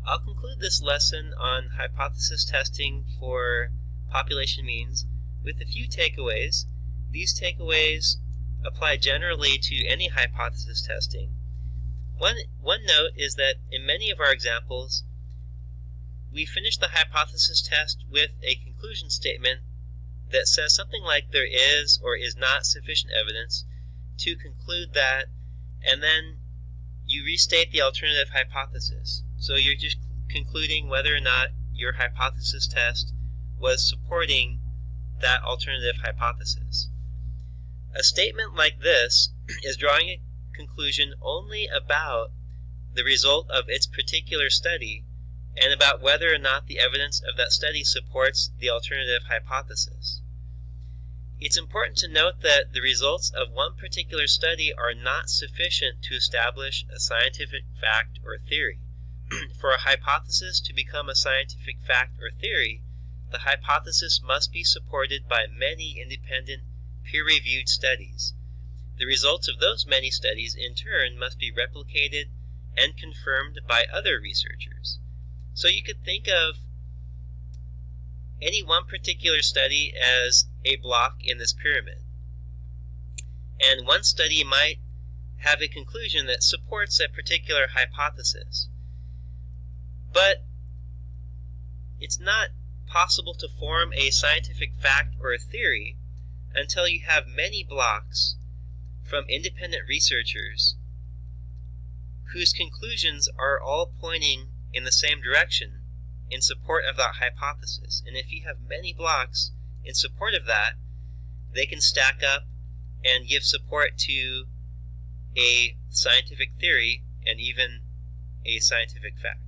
I'll conclude this lesson on hypothesis testing for population means with a few takeaways. These takeaways apply generally to any hypothesis testing. One note is that in many of our examples, we finish the hypothesis test with a conclusion statement that says something like there is or is not sufficient evidence to conclude that, and then you restate the alternative hypothesis. So you're just concluding whether or not your hypothesis test was supporting that alternative hypothesis. A statement like this is drawing a conclusion only about the result of its particular study and about whether or not the evidence of that study supports the alternative hypothesis. It's important to note that the results of one particular study are not sufficient to establish a scientific fact or theory. For a hypothesis to become a scientific fact or theory, the hypothesis must be supported by many independent, peer-reviewed studies. The results of those many studies, in turn, must be replicated and confirmed by other researchers. So you could think of any one particular study as a block in this pyramid. And one study might have a conclusion that supports a particular hypothesis. But it's not possible to form a scientific fact or a theory until you have many blocks from independent researchers whose conclusions are all pointing in the same direction in support of that hypothesis. And if you have many blocks in support of that, they can stack up and give support to a scientific theory and even a scientific fact.